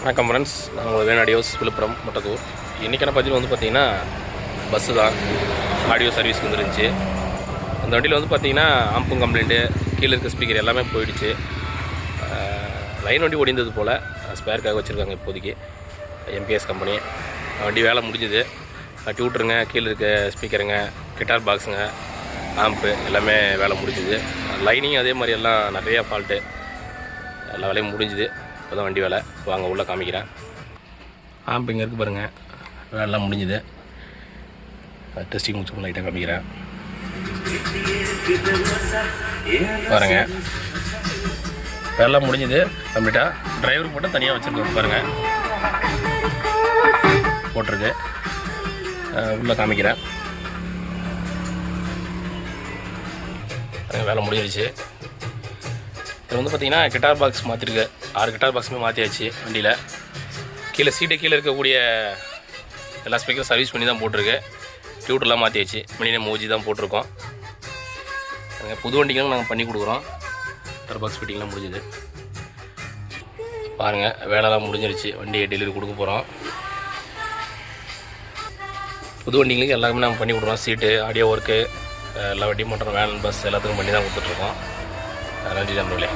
வணக்கம் ஃப்ரெண்ட்ஸ், நான் உங்கள் வேணும் ஆடியோஸ் விழுப்புரம் முட்டத்தூர். இன்றைக்கான பதிவு பார்த்திங்கன்னா பஸ்ஸு தான். ஆடியோ சர்வீஸ்க்கு வந்துருந்துச்சு. அந்த வண்டியில் பார்த்திங்கன்னா ஆம்பும் கம்ப்ளைண்ட்டு, கீழே இருக்க ஸ்பீக்கர் எல்லாமே போயிடுச்சு. லைன் வண்டி ஒடிந்தது போல் ஸ்பேருக்காக வச்சுருக்காங்க இப்போதைக்கு எம்பிஎஸ் கம்பெனி. வண்டி வேலை முடிஞ்சுது. கட்டி விட்ருங்க, கீழே இருக்க ஸ்பீக்கருங்க, கிட்டார் பாக்ஸுங்க, ஆம்பு எல்லாமே வேலை முடிஞ்சுது. லைனிங் அதே மாதிரி எல்லாம் நிறையா ஃபால்ட்டு, எல்லா வேலையும் முடிஞ்சுது. இப்போ தான் வண்டி வேலை. வாங்க உள்ளே காமிக்கிறேன். ஆம்பு இங்கே இருக்குது பாருங்கள், வேலைலாம் முடிஞ்சுது. டெஸ்டிங் முடிச்சு லைட்டாக காமிக்கிறேன் பாருங்கள். வேலைலாம் முடிஞ்சுது கம்ப்ளீட்டாக. டிரைவருக்கு மட்டும் தனியாக வச்சுருக்கோம் பாருங்கள், போட்டிருக்கு. உள்ளே காமிக்கிறேன். வேலை முடிஞ்சிருச்சு. இது பார்த்திங்கன்னா கிட்டார் பாக்ஸ் மாற்றிருக்கு. 6 கிட்டார் பாக்ஸுமே மாற்றியாச்சு வண்டியில். கீழே சீட்டு கீழே இருக்கக்கூடிய எல்லா ஸ்பீக்கரும் சர்வீஸ் பண்ணி தான் போட்டிருக்கு. டியூட்டர்லாம் மாற்றியாச்சு. மினிமம் ஓஜி தான் போட்டிருக்கோம். புது வண்டிகளும் நாங்கள் பண்ணி கொடுக்குறோம். கிட்டார் பாக்ஸ் ஃபிட்டிங்லாம் முடிஞ்சுது பாருங்கள். வேலைலாம் முடிஞ்சிருச்சு. வண்டியை டெலிவரி கொடுக்க போகிறோம். புது வண்டிங்களுக்கு எல்லாருமே நாங்கள் பண்ணி கொடுக்குறோம். சீட்டு, ஆடியோ ஒர்க்கு, எல்லா வண்டியும் பண்ணுறோம். வேன், பஸ் எல்லாத்துக்கும் பண்ணி தான் கொடுத்துட்ருக்கோம். நன்றி நண்பர்களே.